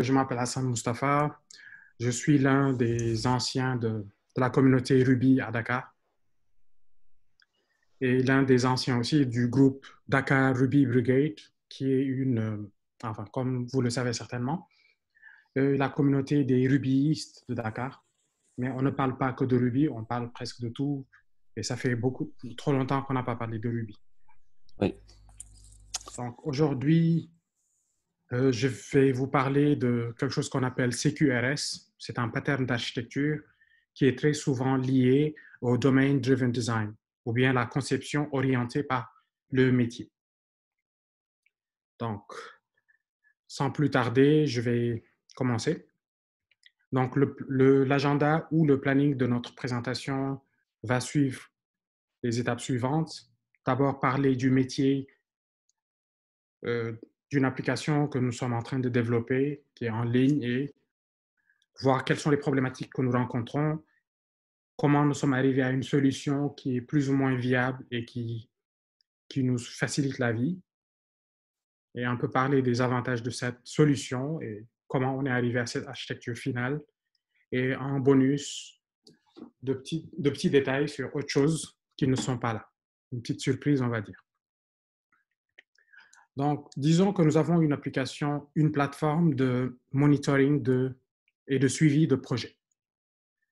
Je m'appelle Hassan Mustafa. Je suis l'un des anciens de la communauté Ruby à Dakar et l'un des anciens aussi du groupe Dakar Ruby Brigade, qui est enfin, comme vous le savez certainement, la communauté des rubyistes de Dakar. Mais on ne parle pas que de Ruby, on parle presque de tout. Et ça fait trop longtemps qu'on n'a pas parlé de Ruby. Oui, Donc aujourd'hui, je vais vous parler de quelque chose qu'on appelle CQRS. C'est un pattern d'architecture qui est très souvent lié au Domain Driven Design, ou bien la conception orientée par le métier. Donc, sans plus tarder, je vais commencer. Donc, l'agenda ou le planning de notre présentation va suivre les étapes suivantes. D'abord, parler du métier euh, d'une application que nous sommes en train de développer, qui est en ligne, et voir quelles sont les problématiques que nous rencontrons, comment nous sommes arrivés à une solution qui est plus ou moins viable et qui nous facilite la vie, et un peu parler des avantages de cette solution et comment on est arrivé à cette architecture finale, et en bonus, de petits détails sur autre chose qui ne sont pas là. Une petite surprise, on va dire. Donc, disons que nous avons une application, une plateforme de monitoring et de suivi de projets.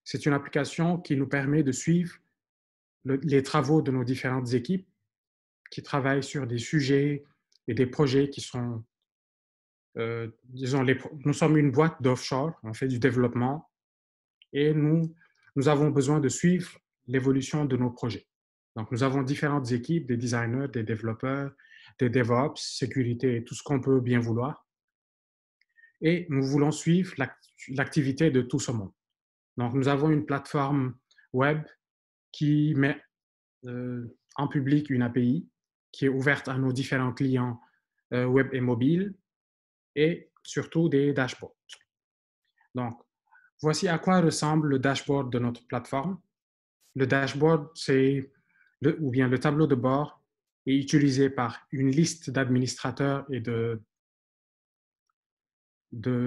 C'est une application qui nous permet de suivre les travaux de nos différentes équipes qui travaillent sur des sujets et des projets qui sont, disons, nous sommes une boîte d'offshore, on fait du développement et nous avons besoin de suivre l'évolution de nos projets. Donc, nous avons différentes équipes, des designers, des développeurs, des DevOps, sécurité et tout ce qu'on peut bien vouloir. Et nous voulons suivre l'activité de tout ce monde. Donc, nous avons une plateforme web qui met en public une API qui est ouverte à nos différents clients web et mobiles et surtout des dashboards. Donc, voici à quoi ressemble le dashboard de notre plateforme. Le dashboard, ou bien le tableau de bord est utilisé par une liste d'administrateurs et de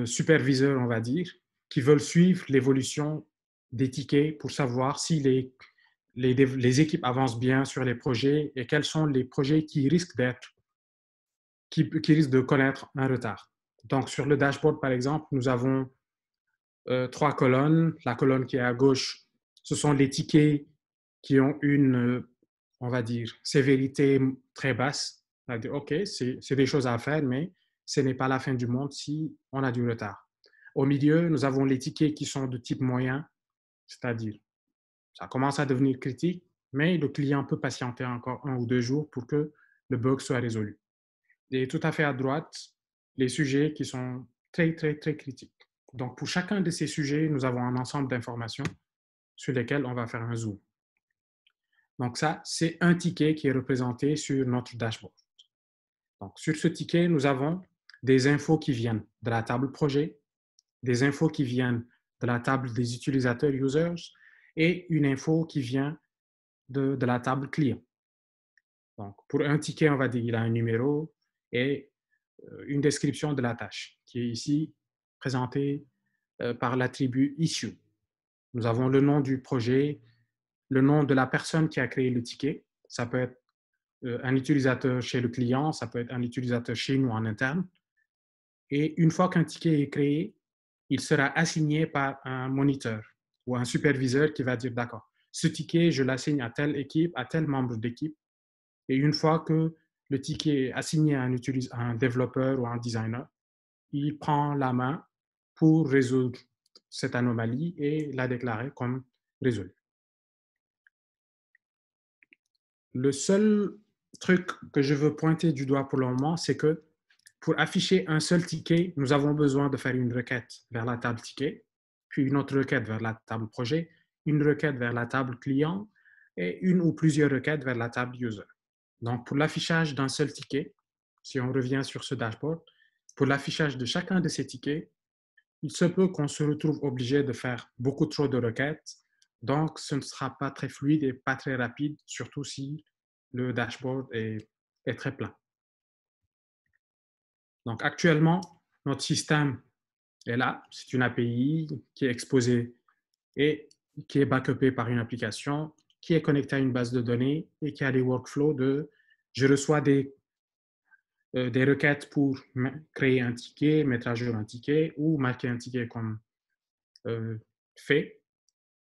superviseurs, on va dire, qui veulent suivre l'évolution des tickets pour savoir si les équipes avancent bien sur les projets et quels sont les projets qui risquent de connaître un retard. Donc, sur le dashboard, par exemple, nous avons trois colonnes. La colonne qui est à gauche, ce sont les tickets qui ont on va dire, sévérité très basse. OK, c'est des choses à faire, mais ce n'est pas la fin du monde si on a du retard. Au milieu, nous avons les tickets qui sont de type moyen, c'est-à-dire ça commence à devenir critique, mais le client peut patienter encore 1 ou 2 jours pour que le bug soit résolu. Et tout à fait à droite, les sujets qui sont très, très, très critiques. Donc, pour chacun de ces sujets, nous avons un ensemble d'informations sur lesquelles on va faire un zoom. Donc, ça, c'est un ticket qui est représenté sur notre dashboard. Donc, sur ce ticket, nous avons des infos qui viennent de la table projet, des infos qui viennent de la table des utilisateurs, users, et une info qui vient de la table client. Donc, pour un ticket, on va dire qu'il a un numéro et une description de la tâche qui est ici présentée par l'attribut issue. Nous avons le nom du projet, le nom de la personne qui a créé le ticket. Ça peut être un utilisateur chez le client, ça peut être un utilisateur chez nous en interne. Et une fois qu'un ticket est créé, il sera assigné par un moniteur ou un superviseur qui va dire, d'accord, ce ticket, je l'assigne à telle équipe, à tel membre d'équipe. Et une fois que le ticket est assigné à un développeur ou à un designer, il prend la main pour résoudre cette anomalie et la déclarer comme résolue. Le seul truc que je veux pointer du doigt pour le moment, c'est que pour afficher un seul ticket, nous avons besoin de faire une requête vers la table ticket, puis une autre requête vers la table projet, une requête vers la table client et une ou plusieurs requêtes vers la table user. Donc, pour l'affichage d'un seul ticket, si on revient sur ce dashboard, pour l'affichage de chacun de ces tickets, il se peut qu'on se retrouve obligé de faire beaucoup trop de requêtes. Donc, ce ne sera pas très fluide et pas très rapide, surtout si le dashboard est très plein. Donc, actuellement, notre système Et là, c'est une API qui est exposée et qui est backupée par une application qui est connectée à une base de données et qui a des workflows de je reçois des requêtes pour créer un ticket, mettre à jour un ticket ou marquer un ticket comme fait.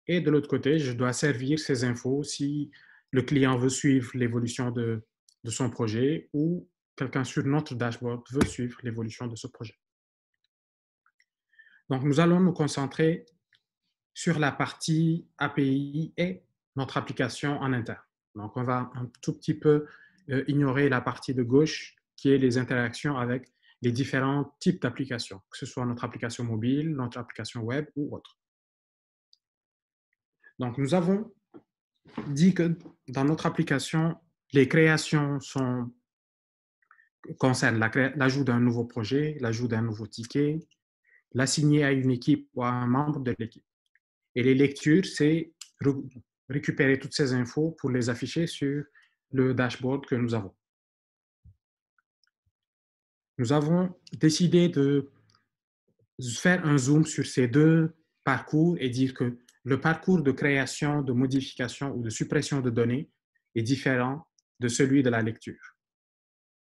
Et de l'autre côté, je dois servir ces infos si le client veut suivre l'évolution de son projet ou quelqu'un sur notre dashboard veut suivre l'évolution de ce projet. Donc, nous allons nous concentrer sur la partie API et notre application en interne. Donc, on va un tout petit peu ignorer la partie de gauche qui est les interactions avec les différents types d'applications, que ce soit notre application mobile, notre application web ou autre. Donc, nous avons dit que dans notre application, les créations concernent l'ajout d'un nouveau projet, l'ajout d'un nouveau ticket, l'assigner à une équipe ou à un membre de l'équipe. Et les lectures, c'est récupérer toutes ces infos pour les afficher sur le dashboard que nous avons. Nous avons décidé de faire un zoom sur ces deux parcours et dire que le parcours de création, de modification ou de suppression de données est différent de celui de la lecture.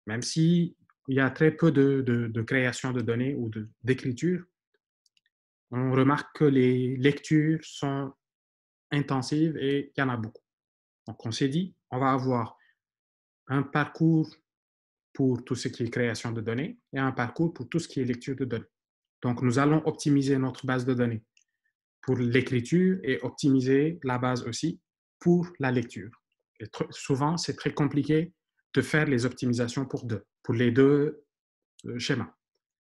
Même s'il y a très peu de création de données ou d'écriture, on remarque que les lectures sont intensives et il y en a beaucoup. Donc, on s'est dit, on va avoir un parcours pour tout ce qui est création de données et un parcours pour tout ce qui est lecture de données. Donc, nous allons optimiser notre base de données pour l'écriture et optimiser la base aussi pour la lecture. Et souvent, c'est très compliqué de faire les optimisations pour les deux schémas.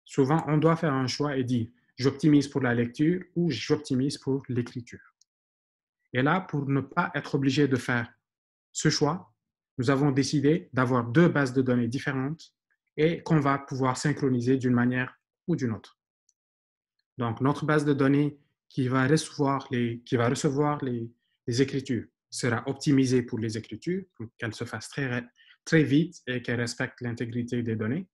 Souvent, on doit faire un choix et dire j'optimise pour la lecture ou j'optimise pour l'écriture. Et là, pour ne pas être obligé de faire ce choix, nous avons décidé d'avoir deux bases de données différentes et qu'on va pouvoir synchroniser d'une manière ou d'une autre. Donc, notre base de données qui va recevoir les écritures sera optimisée pour les écritures, pour qu'elles se fassent très vite et qu'elles respectent l'intégrité des données.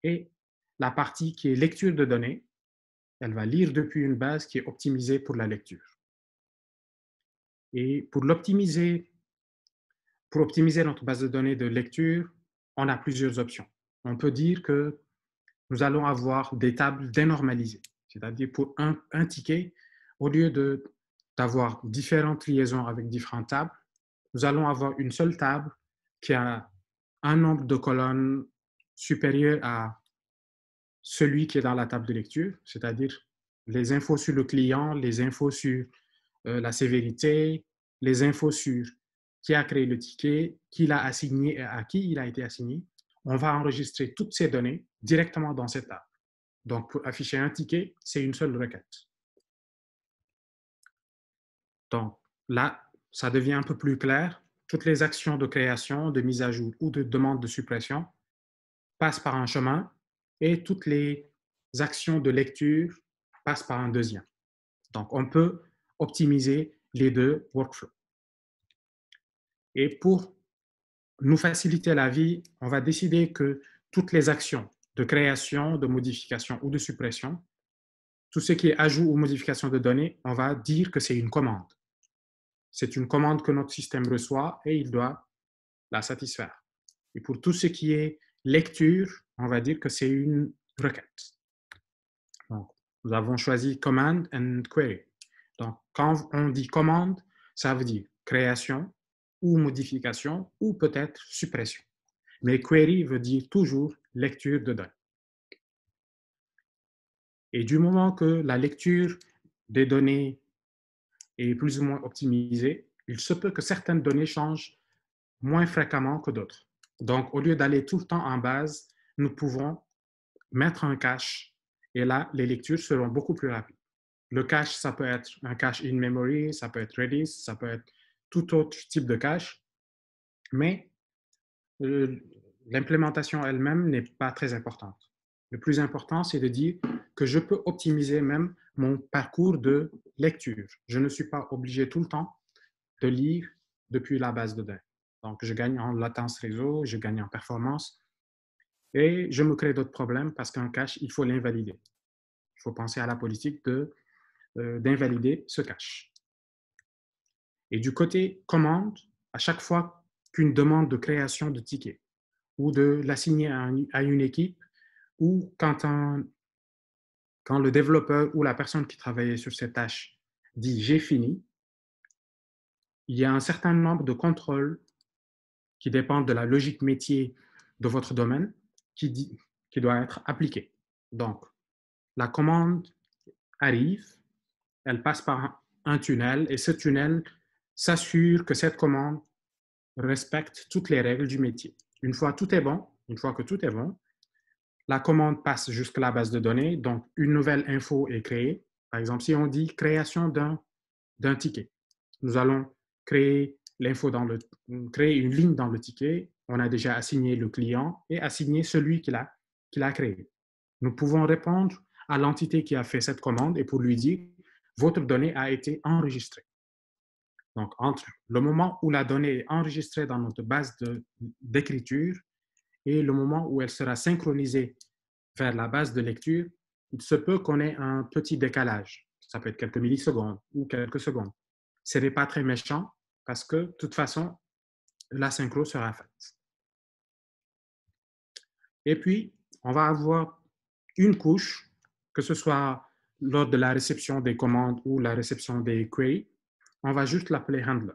Et la partie qui est lecture de données, elle va lire depuis une base qui est optimisée pour la lecture. Et pour optimiser notre base de données de lecture, on a plusieurs options. On peut dire que nous allons avoir des tables dénormalisées, c'est-à-dire pour un ticket, au lieu d'avoir différentes liaisons avec différentes tables, nous allons avoir une seule table qui a un nombre de colonnes supérieur à celui qui est dans la table de lecture, c'est-à-dire les infos sur le client, les infos sur la sévérité, les infos sur qui a créé le ticket, qui l'a assigné et à qui il a été assigné. On va enregistrer toutes ces données directement dans cette table. Donc, pour afficher un ticket, c'est une seule requête. Donc, là, ça devient un peu plus clair. Toutes les actions de création, de mise à jour ou de demande de suppression passent par un chemin et toutes les actions de lecture passent par un deuxième. Donc, on peut optimiser les deux workflows. Et pour nous faciliter la vie, on va décider que toutes les actions de création, de modification ou de suppression, tout ce qui est ajout ou modification de données, on va dire que c'est une commande. C'est une commande que notre système reçoit et il doit la satisfaire. Et pour tout ce qui est lecture, on va dire que c'est une requête. Donc, nous avons choisi command and query. Donc, quand on dit commande, ça veut dire création ou modification ou peut-être suppression. Mais query veut dire toujours lecture de données. Et du moment que la lecture des données est plus ou moins optimisée, il se peut que certaines données changent moins fréquemment que d'autres. Donc, au lieu d'aller tout le temps en base, nous pouvons mettre un cache et là, les lectures seront beaucoup plus rapides. Le cache, ça peut être un cache in memory, ça peut être Redis, ça peut être tout autre type de cache, mais l'implémentation elle-même n'est pas très importante. Le plus important, c'est de dire que je peux optimiser même mon parcours de lecture. Je ne suis pas obligé tout le temps de lire depuis la base de données. Donc, je gagne en latence réseau, je gagne en performance et je me crée d'autres problèmes parce qu'un cache, il faut l'invalider. Il faut penser à la politique d'invalider ce cache. Et du côté commande, à chaque fois qu'une demande de création de ticket ou de l'assigner à une équipe, ou quand le développeur ou la personne qui travaillait sur cette tâche dit j'ai fini, il y a un certain nombre de contrôles qui dépendent de la logique métier de votre domaine qui doit être appliqué. Donc, la commande arrive, elle passe par un tunnel et ce tunnel s'assure que cette commande respecte toutes les règles du métier. Une fois que tout est bon, la commande passe jusqu'à la base de données, donc une nouvelle info est créée. Par exemple, si on dit création d'un ticket, nous allons créer créer une ligne dans le ticket. On a déjà assigné le client et assigné celui qui l'a créé. Nous pouvons répondre à l'entité qui a fait cette commande et pour lui dire votre donnée a été enregistrée. Donc, entre le moment où la donnée est enregistrée dans notre base d'écriture et le moment où elle sera synchronisée vers la base de lecture, il se peut qu'on ait un petit décalage. Ça peut être quelques millisecondes ou quelques secondes. Ce n'est pas très méchant parce que, de toute façon, la synchro sera faite. Et puis, on va avoir une couche, que ce soit lors de la réception des commandes ou la réception des queries, on va juste l'appeler handler.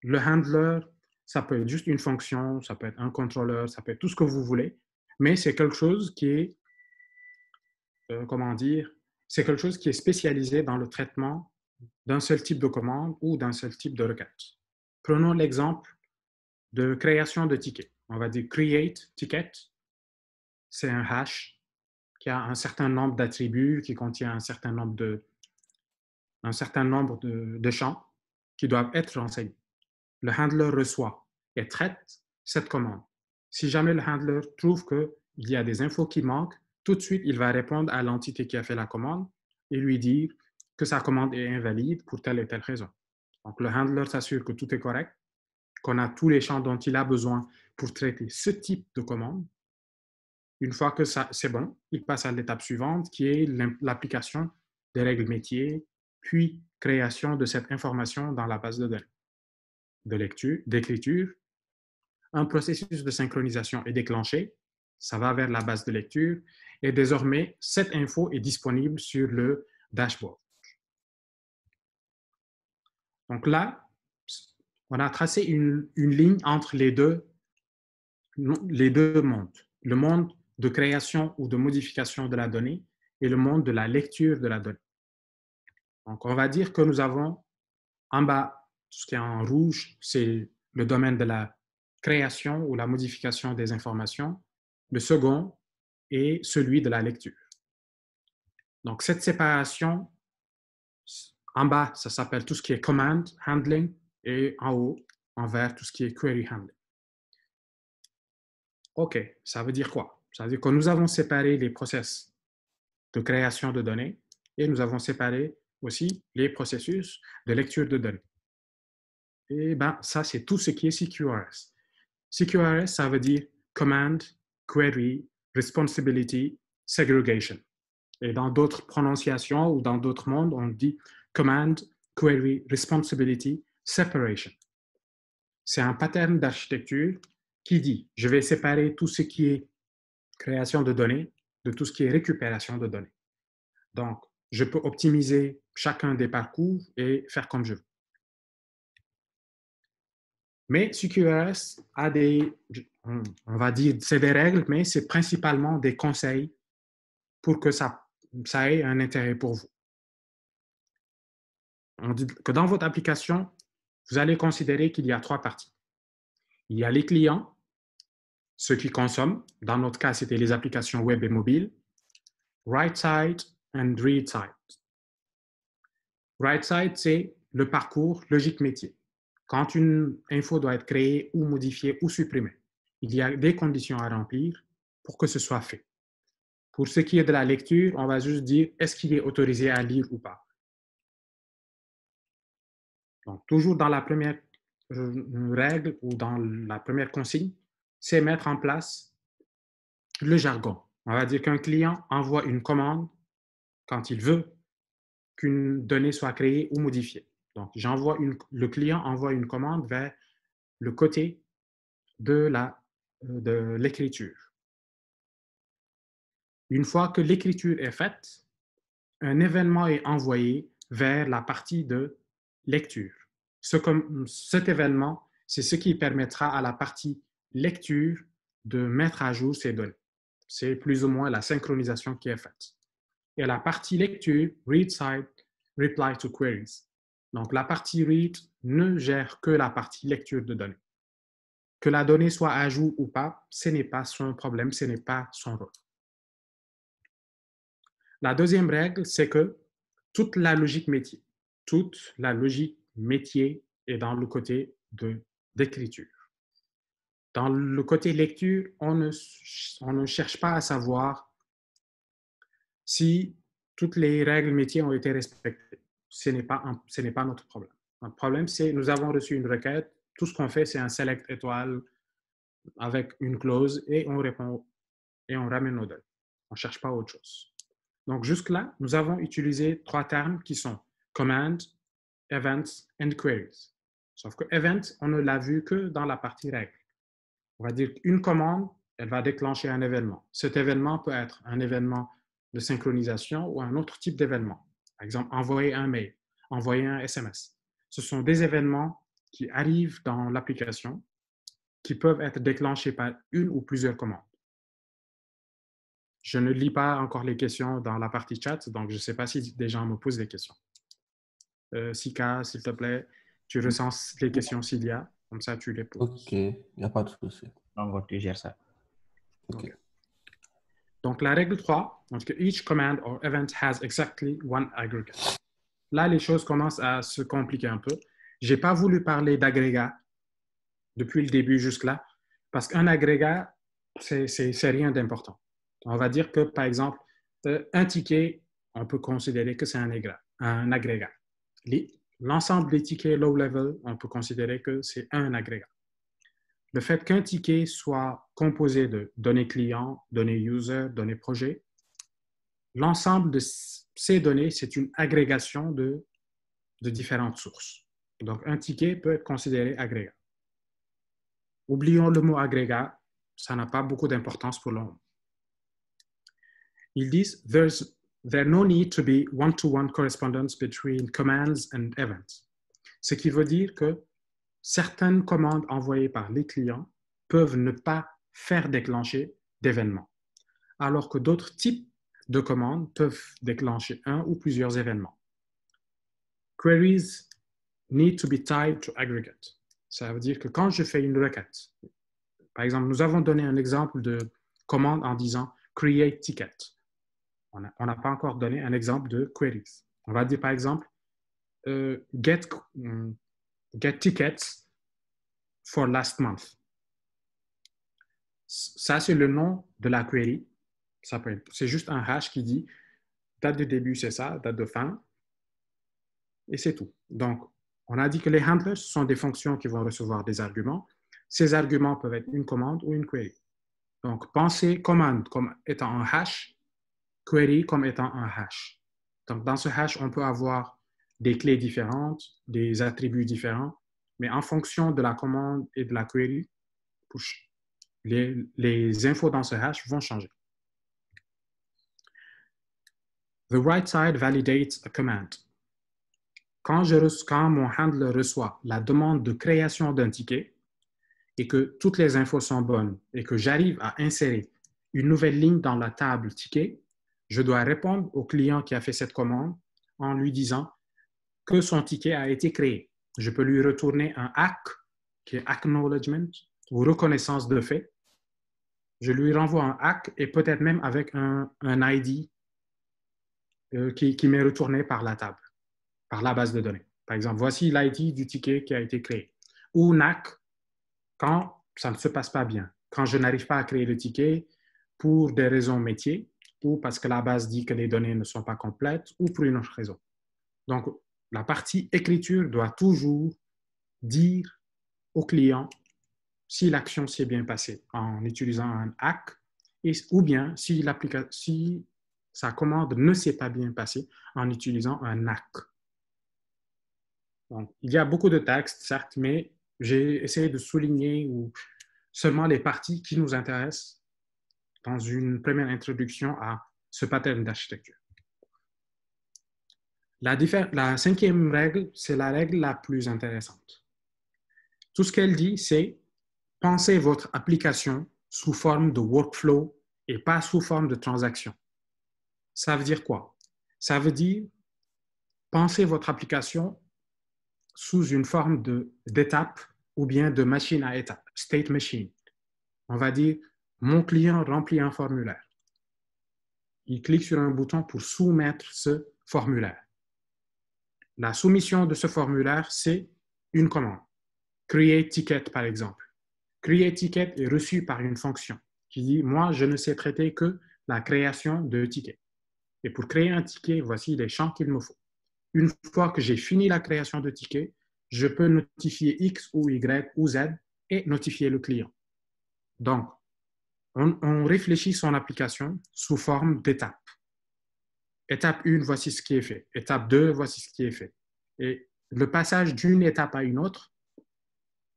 Le handler, ça peut être juste une fonction, ça peut être un contrôleur, ça peut être tout ce que vous voulez, mais c'est quelque chose qui est, c'est quelque chose qui est spécialisé dans le traitement d'un seul type de commande ou d'un seul type de requête. Prenons l'exemple de création de tickets. On va dire create ticket, c'est un hash qui a un certain nombre d'attributs, qui contient un certain nombre de champs qui doivent être renseignés. Le handler reçoit et traite cette commande. Si jamais le handler trouve qu'il y a des infos qui manquent, tout de suite, il va répondre à l'entité qui a fait la commande et lui dire que sa commande est invalide pour telle et telle raison. Donc, le handler s'assure que tout est correct, qu'on a tous les champs dont il a besoin pour traiter ce type de commande. Une fois que c'est bon, il passe à l'étape suivante qui est l'application des règles métiers, puis création de cette information dans la base de données de lecture, d'écriture. Un processus de synchronisation est déclenché, ça va vers la base de lecture et désormais, cette info est disponible sur le dashboard. Donc là, on a tracé une ligne entre les deux mondes. Le monde de création ou de modification de la donnée et le monde de la lecture de la donnée. Donc, on va dire que nous avons en bas, tout ce qui est en rouge, c'est le domaine de la création ou la modification des informations. Le second est celui de la lecture. Donc, cette séparation, en bas, ça s'appelle tout ce qui est command handling et en haut, en vert, tout ce qui est query handling. OK, ça veut dire quoi? Ça veut dire que nous avons séparé les process de création de données et nous avons séparé aussi les processus de lecture de données. Et ben, ça, c'est tout ce qui est CQRS. CQRS, ça veut dire Command, Query, Responsibility, Segregation. Et dans d'autres prononciations ou dans d'autres mondes, on dit Command, Query, Responsibility, Separation. C'est un pattern d'architecture qui dit, je vais séparer tout ce qui est création de données de tout ce qui est récupération de données. Donc, je peux optimiser chacun des parcours et faire comme je veux. Mais CQRS a on va dire, c'est des règles, mais c'est principalement des conseils pour que ça ait un intérêt pour vous. On dit que dans votre application, vous allez considérer qu'il y a trois parties. Il y a les clients, ceux qui consomment. Dans notre cas, c'était les applications web et mobiles. Right side and read side. Right side, c'est le parcours logique métier. Quand une info doit être créée ou modifiée ou supprimée, il y a des conditions à remplir pour que ce soit fait. Pour ce qui est de la lecture, on va juste dire est-ce qu'il est autorisé à lire ou pas. Donc, toujours dans la première règle ou dans la première consigne, c'est mettre en place le jargon. On va dire qu'un client envoie une commande quand il veut qu'une donnée soit créée ou modifiée. Donc, le client envoie une commande vers le côté de l'écriture. Une fois que l'écriture est faite, un événement est envoyé vers la partie de lecture. Cet événement, c'est ce qui permettra à la partie lecture de mettre à jour ces données. C'est plus ou moins la synchronisation qui est faite. Et la partie lecture, read side, reply to queries. Donc, la partie read ne gère que la partie lecture de données. Que la donnée soit à jour ou pas, ce n'est pas son problème, ce n'est pas son rôle. La deuxième règle, c'est que toute la logique métier est dans le côté d'écriture. Dans le côté lecture, on ne cherche pas à savoir si toutes les règles métiers ont été respectées. Ce n'est pas notre problème. Notre problème, c'est nous avons reçu une requête, tout ce qu'on fait, c'est un select étoile avec une clause et on répond et on ramène nos données. On ne cherche pas autre chose. Donc jusque-là, nous avons utilisé trois termes qui sont command, events and queries. Sauf que event, on ne l'a vu que dans la partie règle. On va dire qu'une commande, elle va déclencher un événement. Cet événement peut être un événement de synchronisation ou un autre type d'événement. Par exemple, envoyer un mail, envoyer un SMS. Ce sont des événements qui arrivent dans l'application qui peuvent être déclenchés par une ou plusieurs commandes. Je ne lis pas encore les questions dans la partie chat, donc je ne sais pas si des gens me posent des questions. Sika, s'il te plaît, tu recenses les questions s'il y a, comme ça tu les poses. Ok, il n'y a pas de souci. Donc, tu gères ça. Ok. Donc, la règle 3, donc each command or event has exactly one aggregate. Là, les choses commencent à se compliquer un peu. Je n'ai pas voulu parler d'agrégat depuis le début jusque-là, parce qu'un agrégat, c'est rien d'important. On va dire que, par exemple, un ticket, on peut considérer que c'est un agrégat. L'ensemble des tickets low-level, on peut considérer que c'est un agrégat. Le fait qu'un ticket soit composé de données clients, données user, données projet, l'ensemble de ces données, c'est une agrégation de différentes sources. Donc, un ticket peut être considéré agrégat. Oublions le mot agrégat, ça n'a pas beaucoup d'importance pour l'homme. Ils disent, there's no need to be one-to-one correspondence between commands and events. Ce qui veut dire que certaines commandes envoyées par les clients peuvent ne pas faire déclencher d'événements, alors que d'autres types de commandes peuvent déclencher un ou plusieurs événements. Queries need to be tied to aggregate. Ça veut dire que quand je fais une requête, par exemple, nous avons donné un exemple de commande en disant create ticket. On n'a pas encore donné un exemple de queries. On va dire par exemple get tickets for last month. Ça, c'est le nom de la query. C'est juste un hash qui dit date de début, c'est ça, date de fin, et c'est tout. Donc, on a dit que les handlers sont des fonctions qui vont recevoir des arguments. Ces arguments peuvent être une commande ou une query. Donc, pensez commande comme étant un hash, query comme étant un hash. Donc, dans ce hash, on peut avoir des clés différentes, des attributs différents, mais en fonction de la commande et de la query, les infos dans ce hash vont changer. The write side validates a command. Quand mon handler reçoit la demande de création d'un ticket et que toutes les infos sont bonnes et que j'arrive à insérer une nouvelle ligne dans la table ticket, je dois répondre au client qui a fait cette commande en lui disant que son ticket a été créé. Je peux lui retourner un ACK, qui est acknowledgement, ou reconnaissance de fait. Je lui renvoie un ACK et peut-être même avec un ID qui m'est retourné par la table, par la base de données. Par exemple, voici l'ID du ticket qui a été créé. Ou NAC, quand ça ne se passe pas bien, quand je n'arrive pas à créer le ticket pour des raisons métiers, ou parce que la base dit que les données ne sont pas complètes, ou pour une autre raison. Donc, la partie écriture doit toujours dire au client si l'action s'est bien passée en utilisant un hack, ou bien si sa commande ne s'est pas bien passée en utilisant un NAC. Donc, il y a beaucoup de textes, certes, mais j'ai essayé de souligner seulement les parties qui nous intéressent dans une première introduction à ce pattern d'architecture. La cinquième règle, c'est la règle la plus intéressante. Tout ce qu'elle dit, c'est pensez votre application sous forme de workflow et pas sous forme de transaction. Ça veut dire quoi? Ça veut dire pensez votre application sous une forme d'étape ou bien de machine à étape, state machine. On va dire, mon client remplit un formulaire. Il clique sur un bouton pour soumettre ce formulaire. La soumission de ce formulaire, c'est une commande. Create ticket, par exemple. Create ticket est reçu par une fonction qui dit, moi, je ne sais traiter que la création de tickets. Et pour créer un ticket, voici les champs qu'il me faut. Une fois que j'ai fini la création de ticket, je peux notifier X ou Y ou Z et notifier le client. Donc, on réfléchit son application sous forme d'étapes. Étape 1, voici ce qui est fait. Étape 2, voici ce qui est fait. Et le passage d'une étape à une autre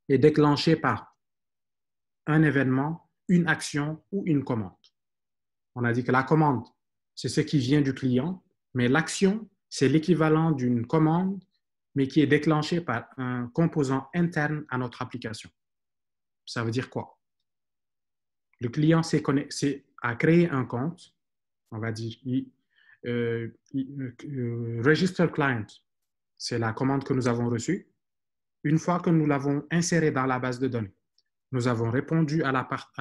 est déclenché par un événement, une action ou une commande. On a dit que la commande, c'est ce qui vient du client, mais l'action, c'est l'équivalent d'une commande, mais qui est déclenchée par un composant interne à notre application. Ça veut dire quoi? Le client a créé un compte, on va dire, register client, c'est la commande que nous avons reçue. Une fois que nous l'avons insérée dans la base de données, nous avons répondu à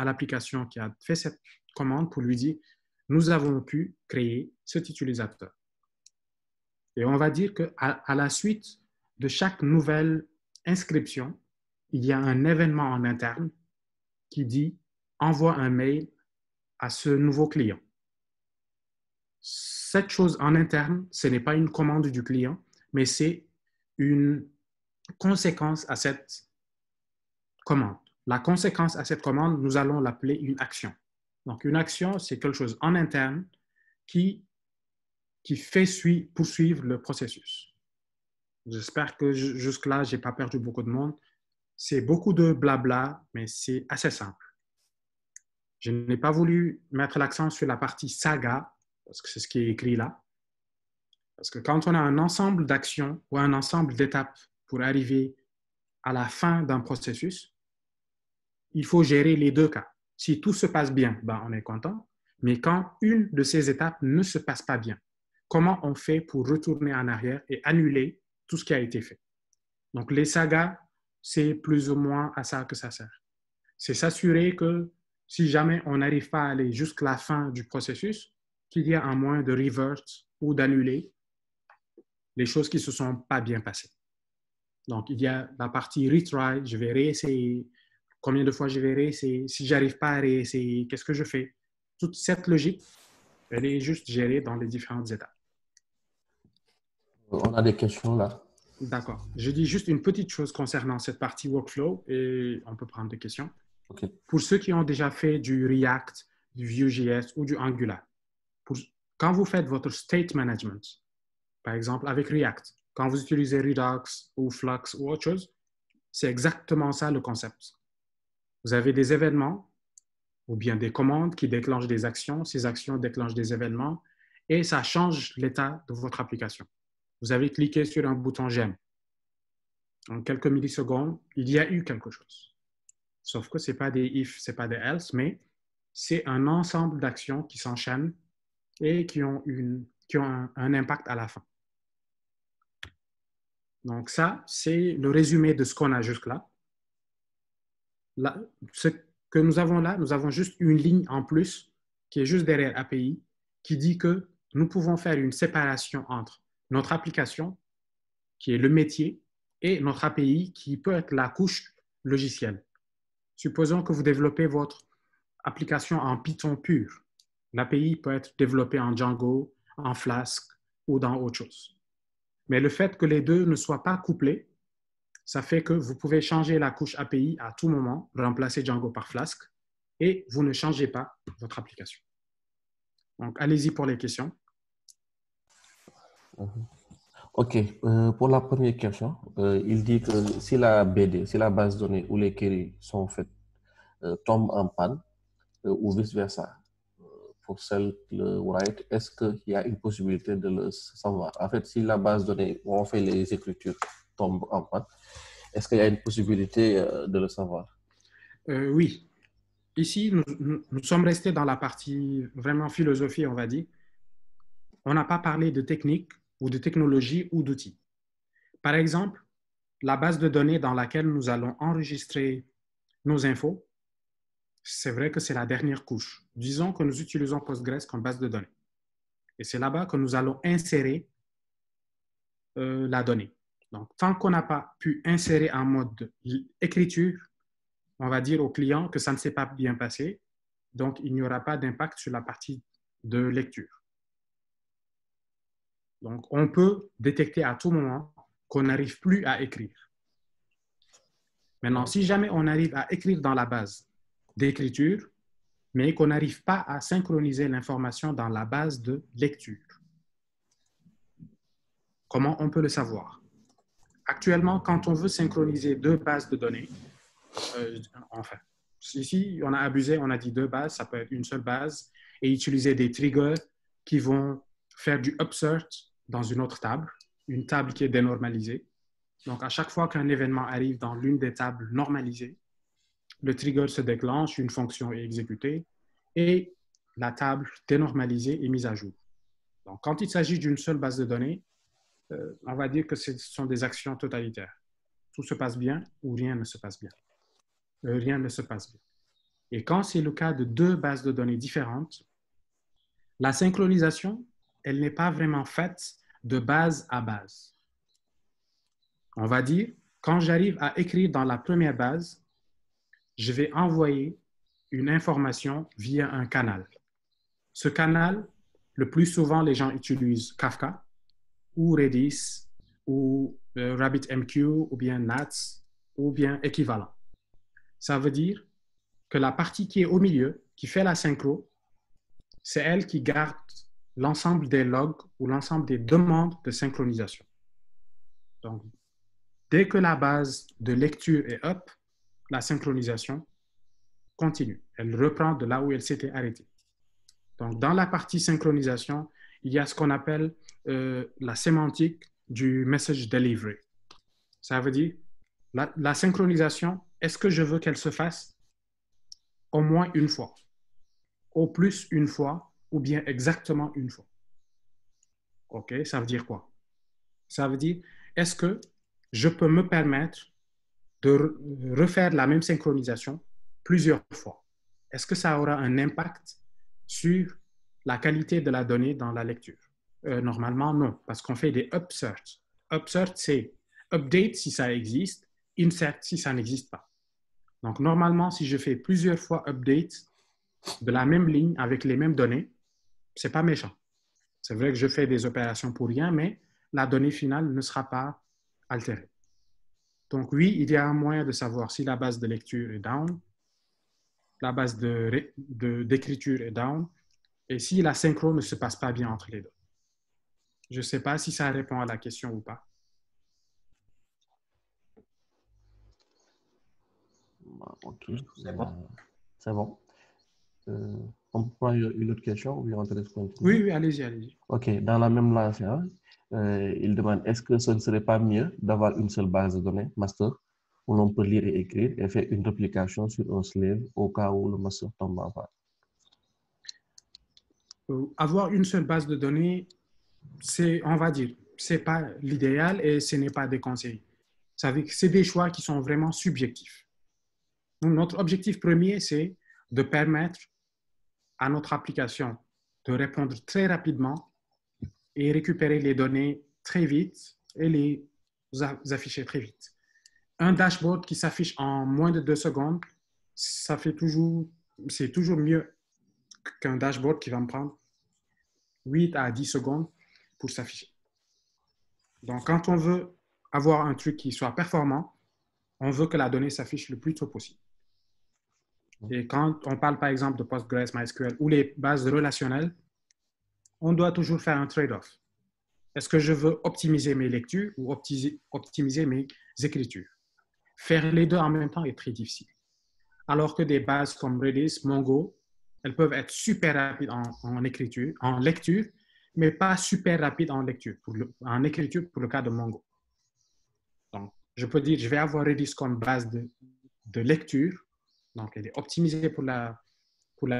l'application qui a fait cette commande pour lui dire nous avons pu créer cet utilisateur. Et on va dire qu'à la suite de chaque nouvelle inscription, il y a un événement en interne qui dit envoie un mail à ce nouveau client. Cette chose en interne, ce n'est pas une commande du client, mais c'est une conséquence à cette commande. La conséquence à cette commande, nous allons l'appeler une action. Donc, une action, c'est quelque chose en interne qui fait poursuivre le processus. J'espère que jusque-là, je n'ai pas perdu beaucoup de monde. C'est beaucoup de blabla, mais c'est assez simple. Je n'ai pas voulu mettre l'accent sur la partie saga, parce que c'est ce qui est écrit là. Parce que quand on a un ensemble d'actions ou un ensemble d'étapes pour arriver à la fin d'un processus, il faut gérer les deux cas. Si tout se passe bien, ben on est content. Mais quand une de ces étapes ne se passe pas bien, comment on fait pour retourner en arrière et annuler tout ce qui a été fait? Donc, les sagas, c'est plus ou moins à ça que ça sert. C'est s'assurer que si jamais on n'arrive pas à aller jusqu'à la fin du processus, qu'il y a un moyen de revert ou d'annuler les choses qui ne se sont pas bien passées. Donc, il y a la partie retry, je vais réessayer. Combien de fois je vais réessayer? Si je n'arrive pas à réessayer, qu'est-ce que je fais? Toute cette logique, elle est juste gérée dans les différentes étapes. On a des questions là. D'accord. Je dis juste une petite chose concernant cette partie workflow et on peut prendre des questions. Okay. Pour ceux qui ont déjà fait du React, du Vue.js ou du Angular, quand vous faites votre state management, par exemple avec React, quand vous utilisez Redux ou Flux ou autre chose, c'est exactement ça le concept. Vous avez des événements ou bien des commandes qui déclenchent des actions. Ces actions déclenchent des événements et ça change l'état de votre application. Vous avez cliqué sur un bouton j'aime. En quelques millisecondes, il y a eu quelque chose. Sauf que ce n'est pas des if, ce n'est pas des else, mais c'est un ensemble d'actions qui s'enchaînent et qui ont un impact à la fin. Donc ça, c'est le résumé de ce qu'on a jusque-là. Ce que nous avons là, nous avons juste une ligne en plus qui est juste derrière API qui dit que nous pouvons faire une séparation entre notre application, qui est le métier, et notre API, qui peut être la couche logicielle. Supposons que vous développez votre application en Python pur. L'API peut être développée en Django, en Flask ou dans autre chose. Mais le fait que les deux ne soient pas couplés, ça fait que vous pouvez changer la couche API à tout moment, remplacer Django par Flask, et vous ne changez pas votre application. Donc, allez-y pour les questions. OK. Pour la première question, il dit que si la BD, si la base de données où les queries sont faites tombe en panne ou vice-versa, pour celle le write, est-ce qu'il y a une possibilité de le savoir? En fait, si la base de données où on fait les écritures tombe en panne, est-ce qu'il y a une possibilité de le savoir? Oui. Ici, nous sommes restés dans la partie vraiment philosophie, on va dire. On n'a pas parlé de technique ou de technologie ou d'outils. Par exemple, la base de données dans laquelle nous allons enregistrer nos infos, c'est vrai que c'est la dernière couche. Disons que nous utilisons Postgres comme base de données. Et c'est là-bas que nous allons insérer la donnée. Donc, tant qu'on n'a pas pu insérer en mode écriture, on va dire au client que ça ne s'est pas bien passé, donc il n'y aura pas d'impact sur la partie de lecture. Donc, on peut détecter à tout moment qu'on n'arrive plus à écrire. Maintenant, si jamais on arrive à écrire dans la base d'écriture, mais qu'on n'arrive pas à synchroniser l'information dans la base de lecture, comment on peut le savoir? Actuellement, quand on veut synchroniser deux bases de données, enfin, ici, on a abusé, on a dit deux bases, ça peut être une seule base, et utiliser des triggers qui vont faire du upsert dans une autre table, une table qui est dénormalisée. Donc, à chaque fois qu'un événement arrive dans l'une des tables normalisées, le trigger se déclenche, une fonction est exécutée, et la table dénormalisée est mise à jour. Donc, quand il s'agit d'une seule base de données, on va dire que ce sont des actions totalitaires. Tout se passe bien ou rien ne se passe bien. Rien ne se passe bien. Et quand c'est le cas de deux bases de données différentes, la synchronisation, elle n'est pas vraiment faite de base à base. On va dire, quand j'arrive à écrire dans la première base, je vais envoyer une information via un canal. Ce canal, le plus souvent, les gens utilisent Kafka ou Redis ou RabbitMQ ou bien NATS ou bien équivalent. Ça veut dire que la partie qui est au milieu, qui fait la synchro, c'est elle qui garde l'ensemble des logs ou l'ensemble des demandes de synchronisation. Donc, dès que la base de lecture est up, la synchronisation continue. Elle reprend de là où elle s'était arrêtée. Donc, dans la partie synchronisation, il y a ce qu'on appelle la sémantique du message delivery. Ça veut dire la synchronisation, est-ce que je veux qu'elle se fasse au moins une fois, au plus une fois, ou bien exactement une fois? OK, ça veut dire quoi? Ça veut dire, est-ce que je peux me permettre de refaire la même synchronisation plusieurs fois? Est-ce que ça aura un impact sur la qualité de la donnée dans la lecture? Normalement, non, parce qu'on fait des upserts. Upsert, c'est update si ça existe, insert si ça n'existe pas. Donc, normalement, si je fais plusieurs fois update de la même ligne avec les mêmes données, ce n'est pas méchant. C'est vrai que je fais des opérations pour rien, mais la donnée finale ne sera pas altérée. Donc oui, il y a un moyen de savoir si la base de lecture est down, la base d'écriture est down, et si la synchro ne se passe pas bien entre les deux. Je ne sais pas si ça répond à la question ou pas. OK. C'est bon. C'est bon. On peut prendre une autre question ou bien on te laisse continuer? Oui, allez-y, allez-y. OK. Dans la même lancée, il demande est-ce que ce ne serait pas mieux d'avoir une seule base de données, master, où l'on peut lire et écrire et faire une réplication sur un slave au cas où le master tombe en panne? Avoir une seule base de données, c'est, on va dire, c'est pas l'idéal et ce n'est pas déconseillé. C'est des choix qui sont vraiment subjectifs. Donc, notre objectif premier, c'est de permettre à notre application de répondre très rapidement et récupérer les données très vite et les afficher très vite. Un dashboard qui s'affiche en moins de 2 secondes, c'est toujours mieux qu'un dashboard qui va me prendre 8 à 10 secondes pour s'afficher. Donc, quand on veut avoir un truc qui soit performant, on veut que la donnée s'affiche le plus tôt possible. Et quand on parle par exemple de Postgres, MySQL ou les bases relationnelles, on doit toujours faire un trade-off. Est-ce que je veux optimiser mes lectures ou optimiser mes écritures? Faire les deux en même temps est très difficile. Alors que des bases comme Redis, Mongo, elles peuvent être super rapides en écriture, en lecture, mais pas super rapides en lecture, en écriture pour le cas de Mongo. Donc, je peux dire, je vais avoir Redis comme base de lecture. Donc, elle est optimisée pour la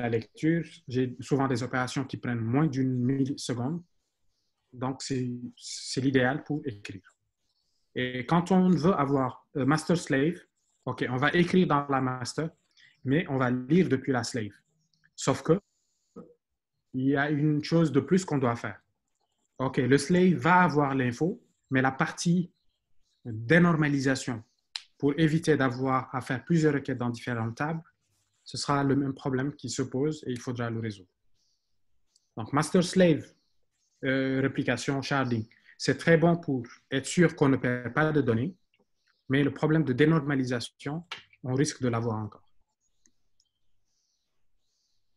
lecture. J'ai souvent des opérations qui prennent moins d'une milliseconde. Donc, c'est l'idéal pour écrire. Et quand on veut avoir master-slave, OK, on va écrire dans la master, mais on va lire depuis la slave. Sauf que il y a une chose de plus qu'on doit faire. OK, le slave va avoir l'info, mais la partie dénormalisation, pour éviter d'avoir à faire plusieurs requêtes dans différentes tables, ce sera le même problème qui se pose et il faudra le résoudre. Donc, master-slave, réplication, sharding, c'est très bon pour être sûr qu'on ne perd pas de données, mais le problème de dénormalisation, on risque de l'avoir encore.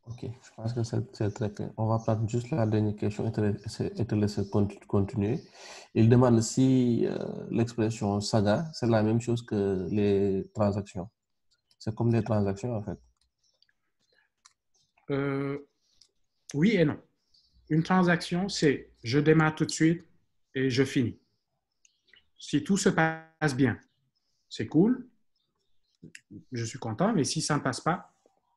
Ok, je pense que c'est très clair. On va prendre juste la dernière question et te laisser continuer. Il demande si l'expression saga, c'est la même chose que les transactions. C'est comme les transactions en fait. Oui et non. Une transaction, c'est je démarre tout de suite et je finis. Si tout se passe bien, c'est cool, je suis content, mais si ça ne passe pas,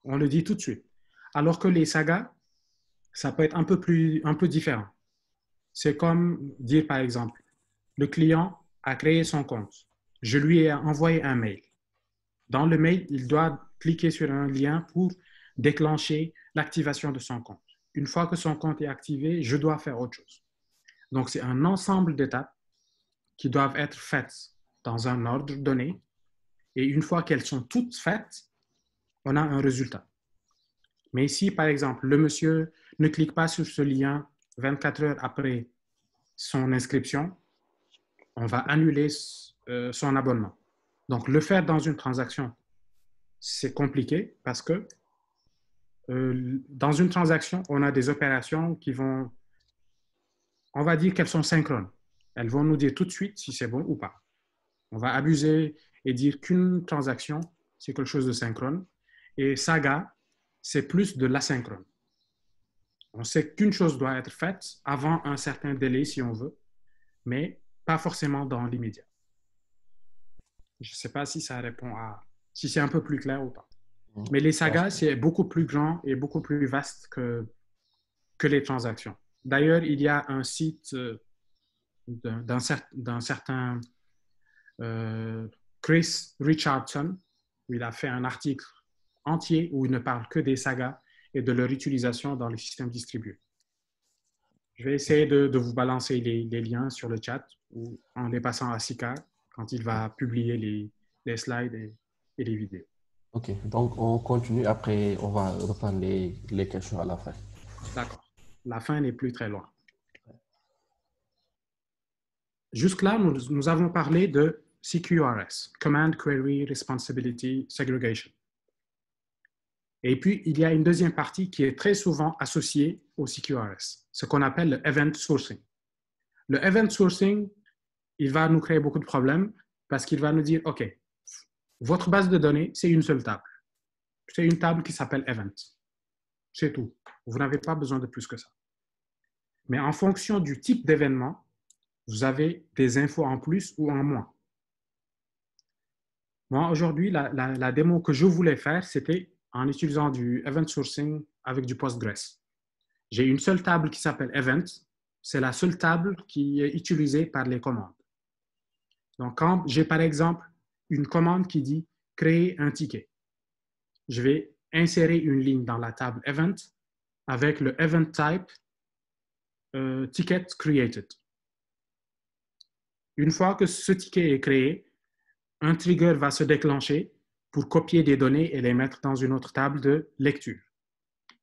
on le dit tout de suite. Alors que les sagas, ça peut être un peu différent. C'est comme dire, par exemple, le client a créé son compte. Je lui ai envoyé un mail. Dans le mail, il doit cliquer sur un lien pour déclencher l'activation de son compte. Une fois que son compte est activé, je dois faire autre chose. Donc, c'est un ensemble d'étapes qui doivent être faites dans un ordre donné. Et une fois qu'elles sont toutes faites, on a un résultat. Mais si, par exemple, le monsieur ne clique pas sur ce lien 24 heures après son inscription, on va annuler son abonnement. Donc, le faire dans une transaction, c'est compliqué parce que dans une transaction, on a des opérations qui vont, on va dire qu'elles sont synchrones. Elles vont nous dire tout de suite si c'est bon ou pas. On va abuser et dire qu'une transaction, c'est quelque chose de synchrone. Et saga, c'est plus de l'asynchrone. On sait qu'une chose doit être faite avant un certain délai, si on veut, mais pas forcément dans l'immédiat. Je ne sais pas si ça répond à... si c'est un peu plus clair ou pas. Mais les sagas, c'est beaucoup plus grand et beaucoup plus vaste que les transactions. D'ailleurs, il y a un site d'un certain Chris Richardson, où il a fait un article entier où il ne parle que des sagas et de leur utilisation dans les systèmes distribués. Je vais essayer de vous balancer les liens sur le chat ou en les passant à Sika quand il va publier les slides et les vidéos. Ok, donc on continue. Après, on va reprendre les questions à la fin. D'accord. La fin n'est plus très loin. Jusque-là, nous avons parlé de CQRS, Command Query Responsibility Segregation. Et puis, il y a une deuxième partie qui est très souvent associée au CQRS, ce qu'on appelle le Event Sourcing. Le Event Sourcing, il va nous créer beaucoup de problèmes parce qu'il va nous dire, OK, votre base de données, c'est une seule table. C'est une table qui s'appelle Event. C'est tout. Vous n'avez pas besoin de plus que ça. Mais en fonction du type d'événement, vous avez des infos en plus ou en moins. Moi, aujourd'hui, la démo que je voulais faire, c'était en utilisant du Event Sourcing avec du Postgres. J'ai une seule table qui s'appelle Event. C'est la seule table qui est utilisée par les commandes. Donc, quand j'ai par exemple une commande qui dit « créer un ticket », je vais insérer une ligne dans la table Event avec le Event Type Ticket Created. Une fois que ce ticket est créé, un trigger va se déclencher pour copier des données et les mettre dans une autre table de lecture.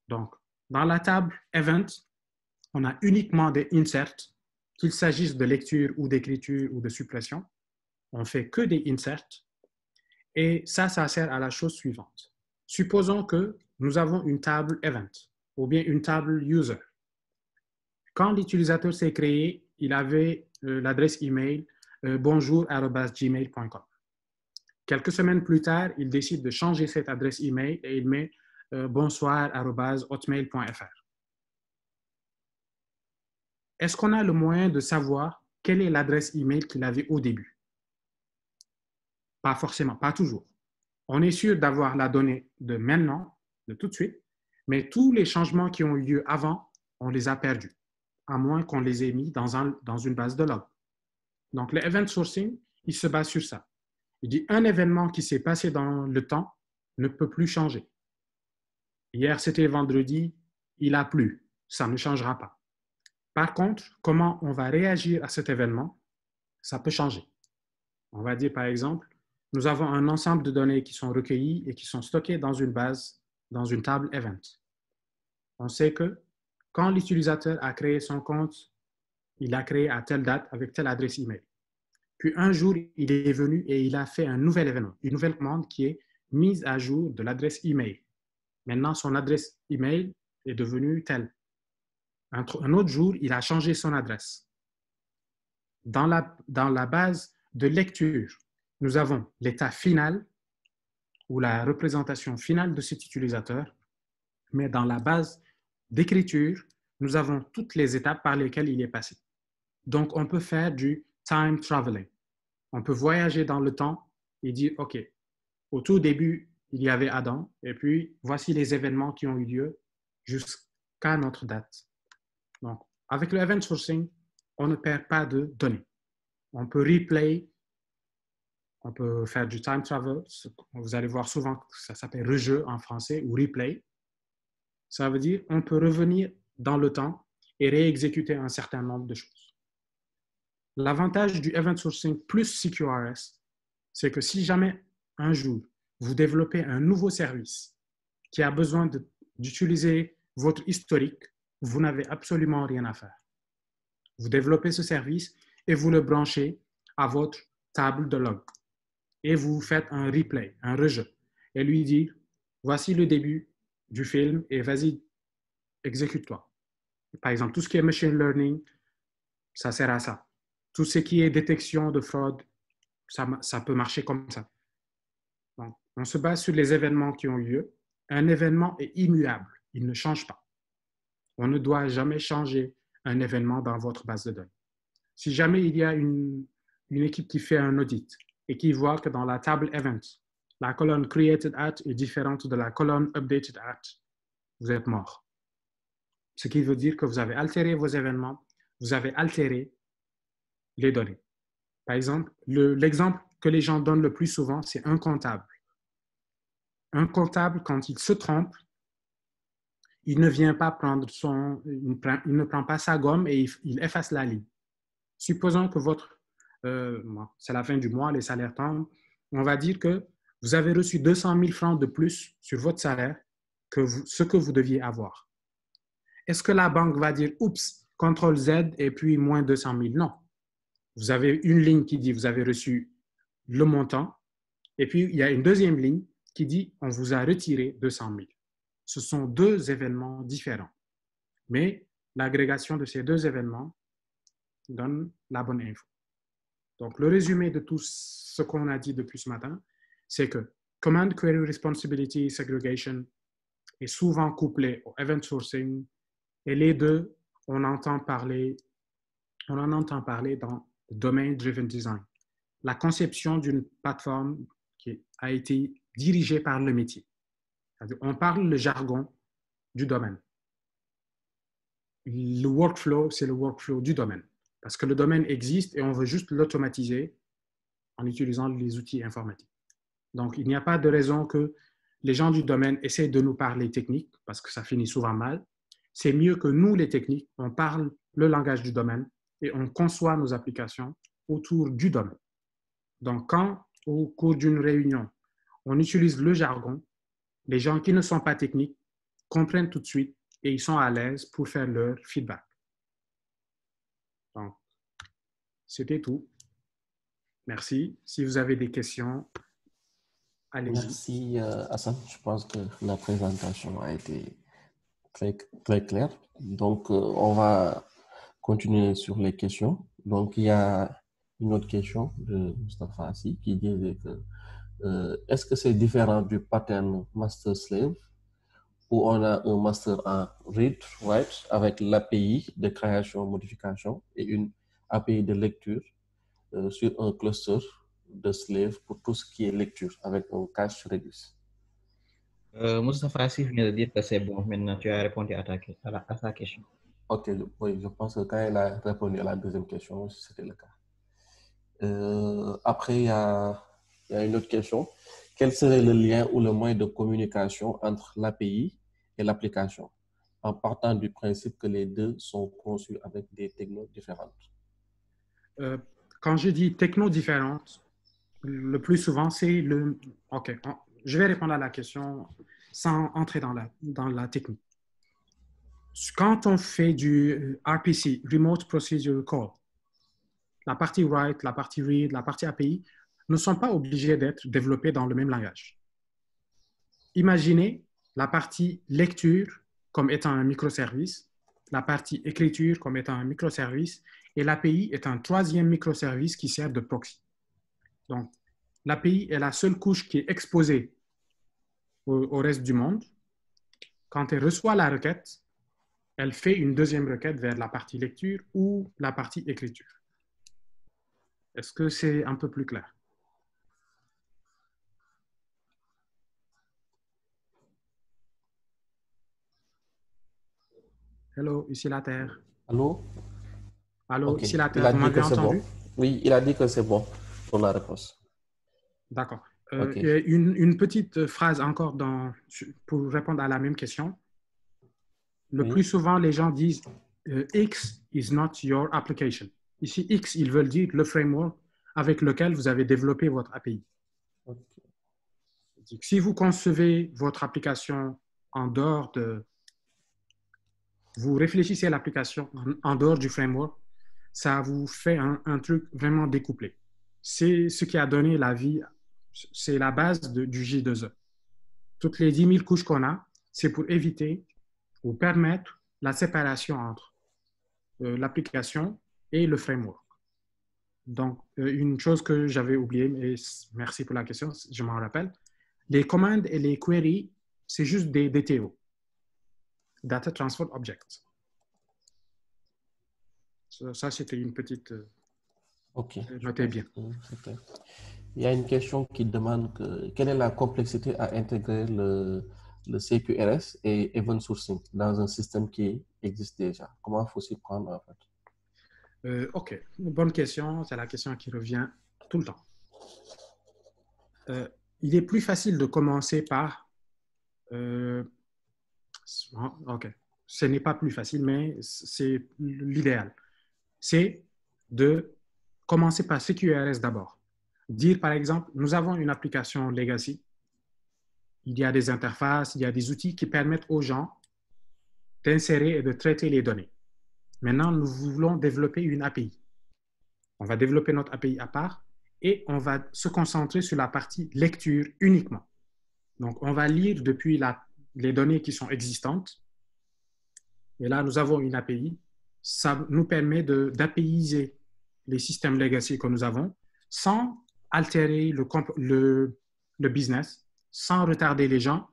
Donc, dans la table Event, on a uniquement des inserts, qu'il s'agisse de lecture ou d'écriture ou de suppression. On ne fait que des inserts. Et ça sert à la chose suivante. Supposons que nous avons une table Event ou bien une table User. Quand l'utilisateur s'est créé, il avait l'adresse email bonjour@gmail.com. Quelques semaines plus tard, il décide de changer cette adresse email et il met bonsoir@hotmail.fr. Est-ce qu'on a le moyen de savoir quelle est l'adresse email qu'il avait au début? Pas forcément, pas toujours. On est sûr d'avoir la donnée de maintenant, de tout de suite, mais tous les changements qui ont eu lieu avant, on les a perdus, à moins qu'on les ait mis dans une base de log. Donc, le event sourcing, il se base sur ça. Il dit un événement qui s'est passé dans le temps ne peut plus changer. Hier, c'était vendredi, il a plu, ça ne changera pas. Par contre, comment on va réagir à cet événement, ça peut changer. On va dire par exemple, nous avons un ensemble de données qui sont recueillies et qui sont stockées dans une base, dans une table event. On sait que quand l'utilisateur a créé son compte, il l'a créé à telle date avec telle adresse email. Puis un jour, il est venu et il a fait un nouvel événement, une nouvelle commande qui est mise à jour de l'adresse email. Maintenant, son adresse email est devenue telle. Un autre jour, il a changé son adresse. Dans la base de lecture, nous avons l'état final ou la représentation finale de cet utilisateur, mais dans la base d'écriture, nous avons toutes les étapes par lesquelles il est passé. Donc, on peut faire du time traveling. On peut voyager dans le temps et dire, OK, au tout début, il y avait Adam, et puis voici les événements qui ont eu lieu jusqu'à notre date. Donc, avec le event sourcing, on ne perd pas de données. On peut replay, on peut faire du time travel. Vous allez voir souvent que ça s'appelle rejeu en français ou replay. Ça veut dire on peut revenir dans le temps et réexécuter un certain nombre de choses. L'avantage du event sourcing plus CQRS, c'est que si jamais un jour vous développez un nouveau service qui a besoin d'utiliser votre historique, vous n'avez absolument rien à faire. Vous développez ce service et vous le branchez à votre table de log. Et vous faites un replay, un rejeu. Et lui dire, voici le début du film et vas-y, exécute-toi. Par exemple, tout ce qui est machine learning, ça sert à ça. Tout ce qui est détection de fraude, ça peut marcher comme ça. Donc, on se base sur les événements qui ont eu lieu. Un événement est immuable, il ne change pas. On ne doit jamais changer un événement dans votre base de données. Si jamais il y a une équipe qui fait un audit et qui voit que dans la table event, la colonne created at est différente de la colonne updated at, vous êtes mort. Ce qui veut dire que vous avez altéré vos événements, vous avez altéré les données. Par exemple, l'exemple que les gens donnent le plus souvent, c'est un comptable. Un comptable, quand il se trompe, il ne vient pas prendre il ne prend pas sa gomme et il efface la ligne. Supposons que c'est la fin du mois, les salaires tombent, on va dire que vous avez reçu 200 000 francs de plus sur votre salaire que ce que vous deviez avoir. Est-ce que la banque va dire, oups, CTRL Z et puis moins 200 000? Non. Vous avez une ligne qui dit, vous avez reçu le montant, et puis il y a une deuxième ligne qui dit, on vous a retiré 200 000. Ce sont deux événements différents. Mais l'agrégation de ces deux événements donne la bonne info. Donc, le résumé de tout ce qu'on a dit depuis ce matin, c'est que Command Query Responsibility Segregation est souvent couplé au Event Sourcing et les deux, on en entend parler dans le Domain Driven Design, la conception d'une plateforme qui a été dirigée par le métier. On parle le jargon du domaine. Le workflow, c'est le workflow du domaine. Parce que le domaine existe et on veut juste l'automatiser en utilisant les outils informatiques. Donc, il n'y a pas de raison que les gens du domaine essaient de nous parler technique, parce que ça finit souvent mal. C'est mieux que nous, les techniques, on parle le langage du domaine et on conçoit nos applications autour du domaine. Donc, quand, au cours d'une réunion, on utilise le jargon, les gens qui ne sont pas techniques comprennent tout de suite et ils sont à l'aise pour faire leur feedback. Donc, c'était tout. Merci. Si vous avez des questions, allez-y. Merci Hassan. Je pense que la présentation a été très, très claire. Donc, on va continuer sur les questions. Donc, il y a une autre question de Mustafa Assi qui disait que est-ce que c'est différent du pattern master-slave où on a un master en read-write avec l'API de création-modification et une API de lecture sur un cluster de slave pour tout ce qui est lecture avec un cache Redis. Moustapha Assi vient de dire que c'est bon. Maintenant, tu as répondu à sa question. Ok, oui, je pense que quand il a répondu à la deuxième question, c'était le cas. Après, il y a une autre question. Quel serait le lien ou le moyen de communication entre l'API et l'application, en partant du principe que les deux sont conçus avec des technos différentes? Quand je dis techno différentes, le plus souvent, c'est le... OK, je vais répondre à la question sans entrer dans la technique. Quand on fait du RPC, Remote Procedure Call, la partie write, la partie read, la partie API ne sont pas obligées d'être développées dans le même langage. Imaginez la partie lecture comme étant un microservice, la partie écriture comme étant un microservice, et l'API est un troisième microservice qui sert de proxy. Donc, l'API est la seule couche qui est exposée au reste du monde. Quand elle reçoit la requête, elle fait une deuxième requête vers la partie lecture ou la partie écriture. Est-ce que c'est un peu plus clair? Hello, ici la Terre. Allô? Allô, Ok. ici la Il Terre, a vous dit que m'avez c'est entendu? bon. Oui, il a dit que c'est bon pour la réponse. D'accord. Ok. Une petite phrase encore pour répondre à la même question. Le Oui. plus souvent, les gens disent X is not your application. Ici, X, ils veulent dire le framework avec lequel vous avez développé votre API. Ok. Si vous concevez votre application en dehors de... Vous réfléchissez à l'application en dehors du framework, ça vous fait un truc vraiment découplé. C'est ce qui a donné la vie, c'est la base du J2E. Toutes les 10 000 couches qu'on a, c'est pour éviter ou permettre la séparation entre l'application et le framework. Donc, une chose que j'avais oubliée, mais merci pour la question, je m'en rappelle, les commandes et les queries, c'est juste des DTO, Data Transfer Objects. Ça c'était une petite... Ok. Notez bien. Il y a une question qui demande quelle est la complexité à intégrer le CQRS et Event Sourcing dans un système qui existe déjà. Comment il faut s'y prendre en fait? OK, une bonne question. C'est la question qui revient tout le temps. Il est plus facile de commencer par... OK, ce n'est pas plus facile, mais c'est l'idéal. C'est de commencer par CQRS d'abord. Dire, par exemple, nous avons une application legacy. Il y a des interfaces, il y a des outils qui permettent aux gens d'insérer et de traiter les données. Maintenant, nous voulons développer une API. On va développer notre API à part et on va se concentrer sur la partie lecture uniquement. Donc, on va lire depuis les données qui sont existantes. Et là, nous avons une API. Ça nous permet d'APIiser les systèmes legacy que nous avons sans altérer le business, sans retarder les gens.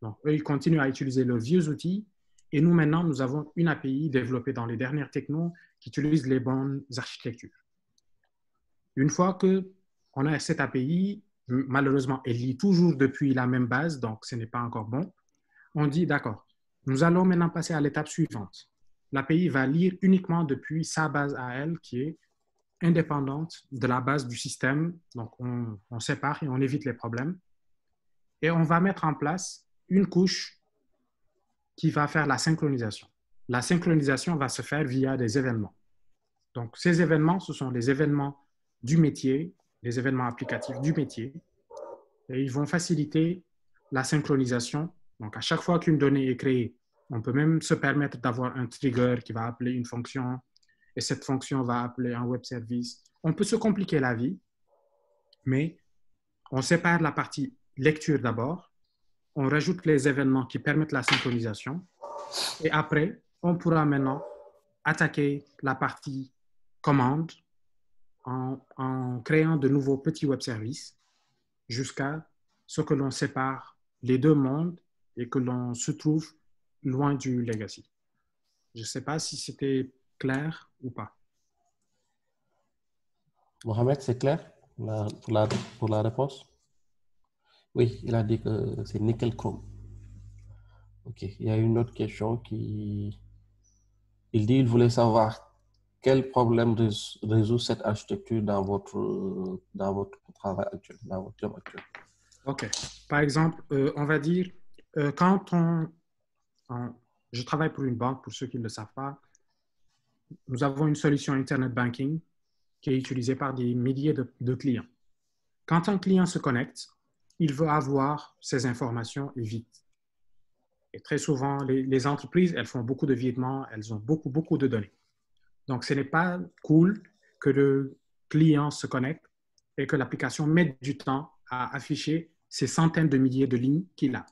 Donc, eux, ils continuent à utiliser leurs vieux outils. Et nous, maintenant, nous avons une API développée dans les dernières technos qui utilise les bonnes architectures. Une fois qu'on a cette API, malheureusement, elle lit toujours depuis la même base, donc ce n'est pas encore bon. On dit, d'accord, nous allons maintenant passer à l'étape suivante. L'API va lire uniquement depuis sa base à elle, qui est indépendante de la base du système. Donc, on sépare et on évite les problèmes. Et on va mettre en place une couche qui va faire la synchronisation. La synchronisation va se faire via des événements. Donc, ces événements, ce sont les événements du métier, les événements applicatifs du métier, et ils vont faciliter la synchronisation. Donc, à chaque fois qu'une donnée est créée, on peut même se permettre d'avoir un trigger qui va appeler une fonction, et cette fonction va appeler un web service. On peut se compliquer la vie, mais on sépare la partie lecture d'abord, on rajoute les événements qui permettent la synchronisation, et après, on pourra maintenant attaquer la partie commande en créant de nouveaux petits web services jusqu'à ce que l'on sépare les deux mondes et que l'on se trouve loin du legacy. Je ne sais pas si c'était clair ou pas. Mohamed, c'est clair pour la réponse? Oui, il a dit que c'est Nickel Chrome. Ok, il y a une autre question qui... Il dit qu'il voulait savoir quel problème résout cette architecture dans votre travail actuel, dans votre job actuel. OK. Par exemple, on va dire, quand je travaille pour une banque, pour ceux qui ne le savent pas, nous avons une solution Internet Banking qui est utilisée par des milliers de clients. Quand un client se connecte, il veut avoir ces informations et vite. Et très souvent, les entreprises, elles font beaucoup de virements, elles ont beaucoup de données. Donc, ce n'est pas cool que le client se connecte et que l'application mette du temps à afficher ces centaines de milliers de lignes qu'il a.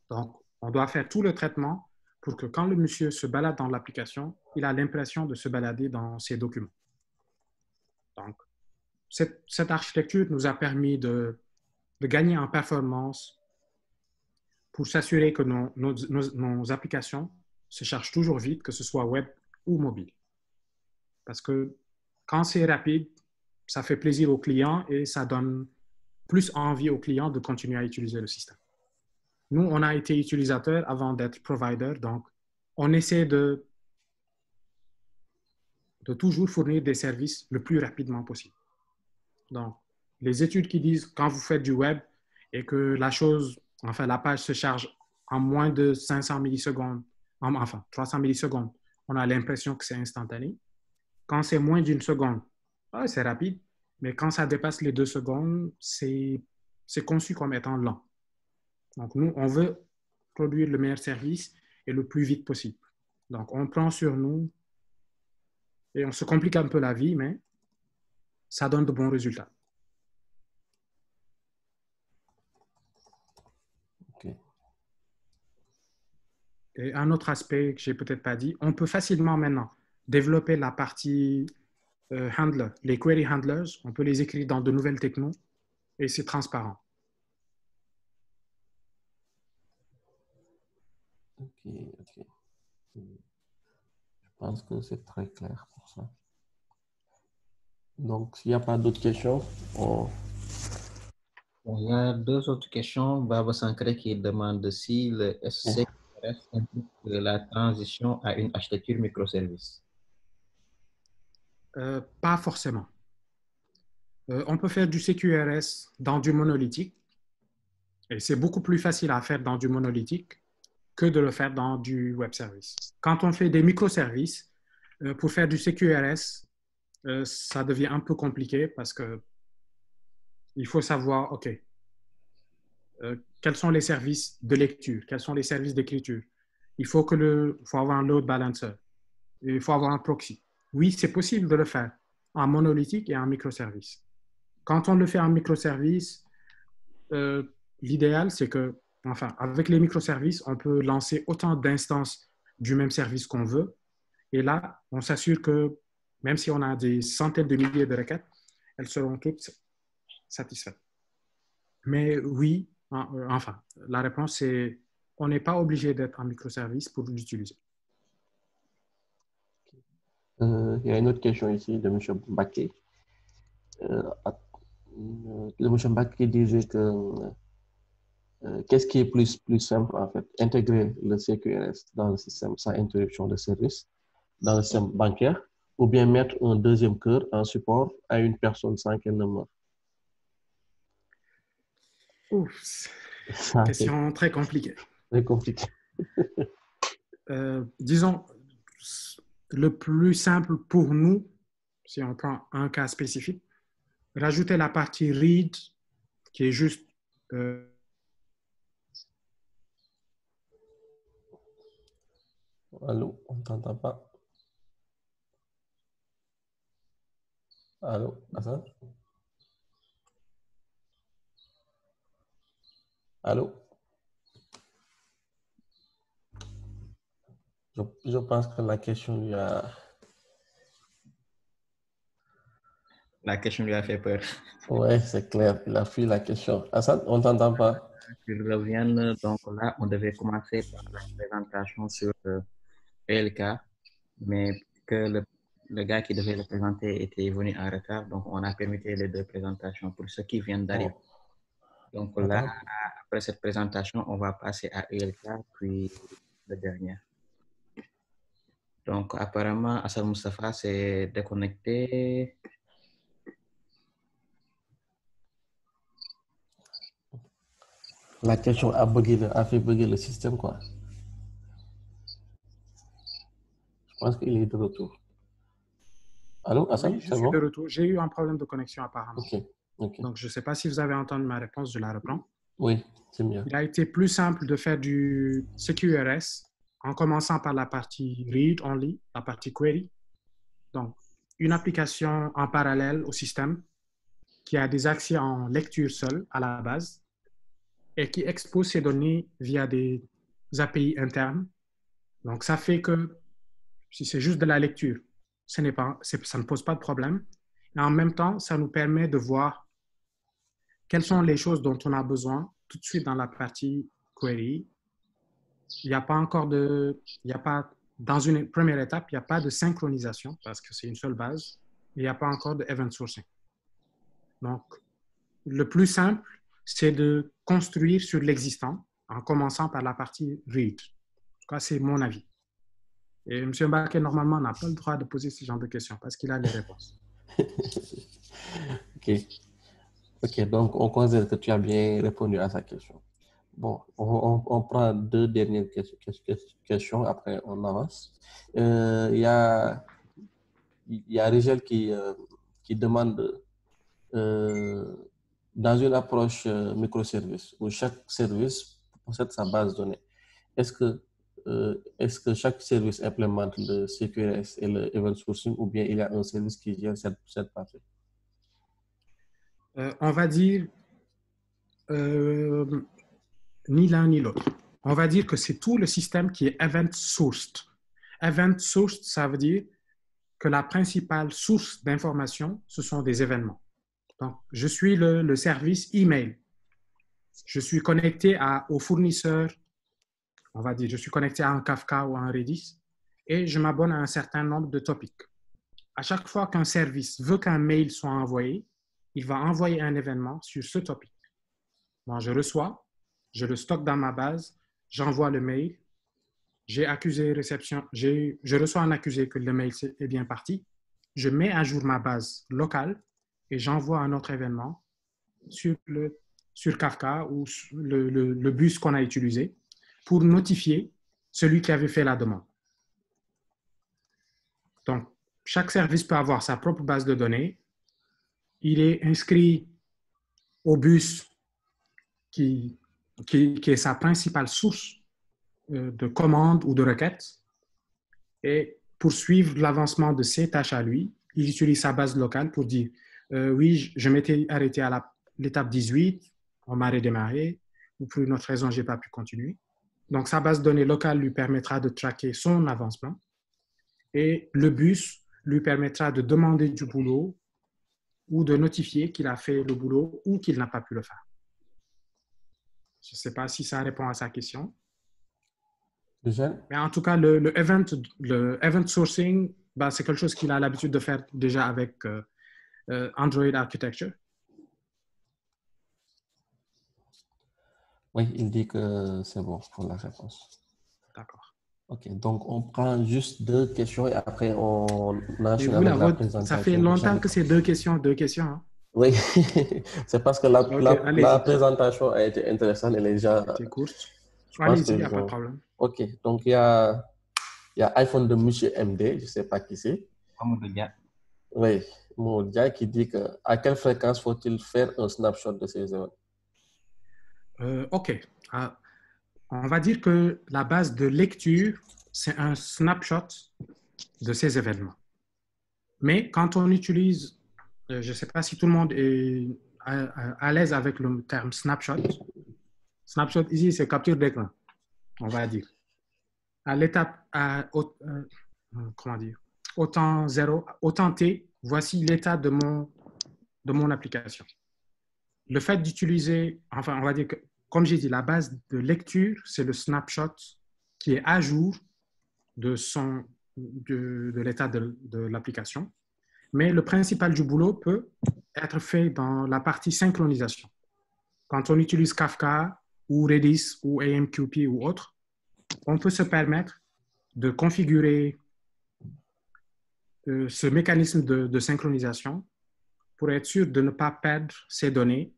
Donc, on doit faire tout le traitement pour que quand le monsieur se balade dans l'application, il a l'impression de se balader dans ses documents. Donc, cette architecture nous a permis de gagner en performance pour s'assurer que nos applications se chargent toujours vite, que ce soit web ou mobile. Parce que quand c'est rapide, ça fait plaisir aux clients et ça donne plus envie aux clients de continuer à utiliser le système. Nous, on a été utilisateur avant d'être provider, donc on essaie de toujours fournir des services le plus rapidement possible. Donc, les études qui disent quand vous faites du web et que la page se charge en moins de 500 millisecondes, enfin 300 millisecondes, on a l'impression que c'est instantané. Quand c'est moins d'une seconde, c'est rapide, mais quand ça dépasse les 2 secondes, c'est conçu comme étant lent. Donc, nous, on veut produire le meilleur service et le plus vite possible. Donc, on prend sur nous et on se complique un peu la vie, mais ça donne de bons résultats. Okay. Et un autre aspect que je n'ai peut-être pas dit, on peut facilement maintenant développer la partie handler, les query handlers, on peut les écrire dans de nouvelles technos et c'est transparent. Ok. Je pense que c'est très clair pour ça. Donc, s'il n'y a pas d'autres questions, Il y a deux autres questions. Baba Sankare qui demande si le SCRS implique la transition à une architecture microservice. Pas forcément. On peut faire du CQRS dans du monolithique et c'est beaucoup plus facile à faire dans du monolithique que de le faire dans du web service. Quand on fait des microservices, pour faire du CQRS, ça devient un peu compliqué parce que il faut savoir, OK, quels sont les services de lecture, quels sont les services d'écriture. Il faut avoir un load balancer, il faut avoir un proxy. Oui, c'est possible de le faire en monolithique et en microservice. Quand on le fait en microservice, l'idéal, c'est que, enfin, avec les microservices, on peut lancer autant d'instances du même service qu'on veut. Et là, on s'assure que même si on a des centaines de milliers de requêtes, elles seront toutes satisfaites. Mais oui, enfin, la réponse c'est on n'est pas obligé d'être en microservice pour l'utiliser. il y a une autre question ici de M. Baké. M. Baké disait que qu'est-ce qui est plus simple en fait? Intégrer le CQRS dans le système sans interruption de service, dans le système bancaire, ou bien mettre un deuxième cœur en support à une personne sans qu'elle ne meure? Ouf, question très compliquée. Très compliqué. Disons, le plus simple pour nous, si on prend un cas spécifique, rajouter la partie read qui est juste Allô, on ne t'entend pas. Allô, Hassan? Allô? Je pense que la question lui a... La question lui a fait peur. Ouais, c'est clair. Il a fui la question. Hassan, on t'entend pas? Qu'ils reviennent, donc là, on devait commencer par la présentation sur ELK, mais que le gars qui devait le présenter était venu en retard, donc on a permis les deux présentations pour ceux qui viennent d'arriver. Oh, Donc là, après cette présentation, on va passer à ELK, puis le dernier. Donc apparemment, Hassan Moustapha s'est déconnecté. La question a fait bugger le système, quoi. Je pense qu'il est de retour. Allô, Hassan, Oui, je c'est suis de bon? retour. J'ai eu un problème de connexion apparemment. Ok. Donc, je ne sais pas si vous avez entendu ma réponse, je la reprends. Oui, c'est mieux. Il a été plus simple de faire du CQRS en commençant par la partie read only, la partie query. Donc, une application en parallèle au système qui a des accès en lecture seule à la base et qui expose ces données via des API internes. Donc, ça fait que si c'est juste de la lecture, ça ne pose pas de problème. Et en même temps, ça nous permet de voir quelles sont les choses dont on a besoin tout de suite dans la partie query. Il n'y a pas encore dans une première étape, il n'y a pas de synchronisation parce que c'est une seule base. Il n'y a pas encore de event sourcing. Donc, le plus simple, c'est de construire sur l'existant en commençant par la partie read. En tout cas, c'est mon avis. Et M. Mbaké, normalement, n'a pas le droit de poser ce genre de questions parce qu'il a les réponses. Ok, donc on considère que tu as bien répondu à sa question. Bon, on prend deux dernières questions, après on avance. Il y a Rigel qui demande, dans une approche microservice, où chaque service possède sa base de données, est-ce que chaque service implémente le CQRS et le event sourcing, ou bien il y a un service qui gère cette partie? On va dire ni l'un ni l'autre. On va dire que c'est tout le système qui est event sourced. Event sourced, ça veut dire que la principale source d'information, ce sont des événements. Donc, je suis le service email. Je suis connecté au fournisseur, on va dire, je suis connecté à un Kafka ou à un Redis et je m'abonne à un certain nombre de topics. À chaque fois qu'un service veut qu'un mail soit envoyé, il va envoyer un événement sur ce topic. Moi, je reçois, je le stocke dans ma base, j'envoie le mail, j'ai accusé réception, je reçois un accusé que le mail est bien parti, je mets à jour ma base locale et j'envoie un autre événement sur Kafka ou le bus qu'on a utilisé pour notifier celui qui avait fait la demande. Donc, chaque service peut avoir sa propre base de données. Il est inscrit au bus qui est sa principale source de commandes ou de requêtes. Et pour suivre l'avancement de ses tâches à lui, il utilise sa base locale pour dire oui, je m'étais arrêté à l'étape 18, on m'a redémarré, ou pour une autre raison, je n'ai pas pu continuer. Donc, sa base de données locale lui permettra de traquer son avancement et le bus lui permettra de demander du boulot ou de notifier qu'il a fait le boulot ou qu'il n'a pas pu le faire. Je ne sais pas si ça répond à sa question. Mais en tout cas, le event sourcing, bah, c'est quelque chose qu'il a l'habitude de faire déjà avec Android Architecture. Oui, il dit que c'est bon pour la réponse. D'accord. Ok, donc on prend juste deux questions et après on enchaîne avec la présentation. Ça fait longtemps que c'est deux questions. Hein? Oui, c'est parce que la présentation a été intéressante et les gens... C'était courte. Allez-y, il n'y a pas de problème. Ok, donc il y a iPhone de Monsieur MD, je ne sais pas qui c'est. Oui, Moudia qui dit que à quelle fréquence faut-il faire un snapshot de ces événements? Ok. On va dire que la base de lecture, c'est un snapshot de ces événements. Mais quand on utilise, je ne sais pas si tout le monde est à l'aise avec le terme snapshot. Snapshot ici, c'est capture d'écran, on va dire. à l'étape, comment dire, au temps 0, au temps t, voici l'état de mon application. Le fait d'utiliser, enfin, on va dire que, comme j'ai dit, la base de lecture, c'est le snapshot qui est à jour de l'état de l'application. Mais le principal du boulot peut être fait dans la partie synchronisation. Quand on utilise Kafka ou Redis ou AMQP ou autre, on peut se permettre de configurer ce mécanisme de synchronisation pour être sûr de ne pas perdre ces données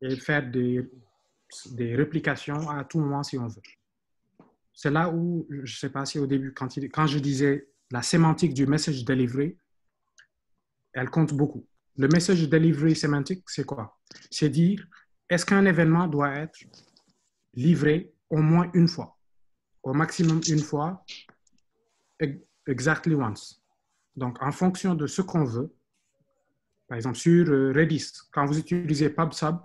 et faire des réplications à tout moment si on veut. C'est là où, je ne sais pas si au début, quand je disais la sémantique du message delivery, elle compte beaucoup. Le message delivery sémantique, c'est quoi? C'est dire, est-ce qu'un événement doit être livré au moins une fois, au maximum une fois, exactly once. Donc, en fonction de ce qu'on veut, par exemple, sur Redis, quand vous utilisez PubSub,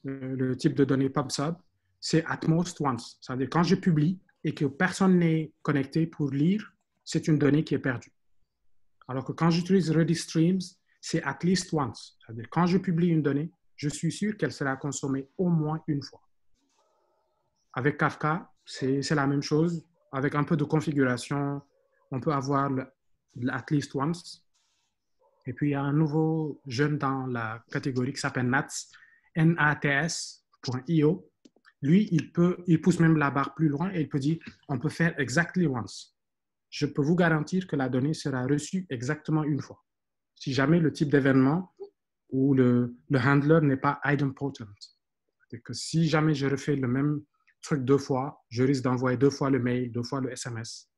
le type de données PubSub, c'est at most once. C'est-à-dire quand je publie et que personne n'est connecté pour lire, c'est une donnée qui est perdue. Alors que quand j'utilise Redis Streams, c'est at least once. C'est-à-dire quand je publie une donnée, je suis sûr qu'elle sera consommée au moins une fois. Avec Kafka, c'est la même chose. Avec un peu de configuration, on peut avoir le at least once. Et puis, il y a un nouveau jeune dans la catégorie qui s'appelle nats.io. Lui, il pousse même la barre plus loin et il peut dire, on peut faire exactly once. Je peux vous garantir que la donnée sera reçue exactement une fois. Si jamais le type d'événement ou le handler n'est pas idempotent. C'est que si jamais je refais le même truc deux fois, je risque d'envoyer deux fois le mail, deux fois le SMS.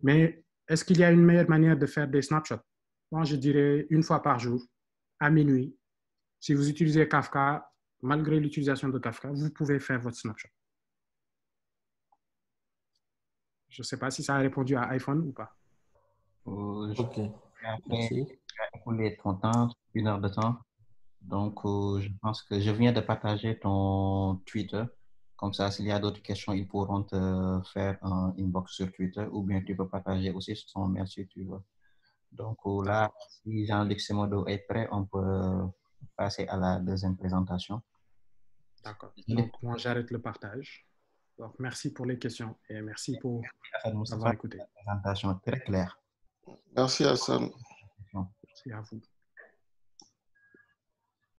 Mais est-ce qu'il y a une meilleure manière de faire des snapshots? Moi, je dirais une fois par jour, à minuit. Si vous utilisez Kafka, malgré l'utilisation de Kafka, vous pouvez faire votre snapshot. Je ne sais pas si ça a répondu à iPhone ou pas. Ok, Après, merci. tu as écoulé ton temps, 1 heure de temps. Donc, je pense que je viens de partager ton Twitter. Comme ça, s'il y a d'autres questions, ils pourront te faire un inbox sur Twitter ou bien tu peux partager aussi son mail si tu veux. Donc là, si Jean-Luc Semodo est prêt, on peut passer à la deuxième présentation. D'accord. Donc, moi, j'arrête le partage. Donc, merci pour les questions et merci pour avoir écouté. Présentation très claire. Merci Hassan. Merci à vous.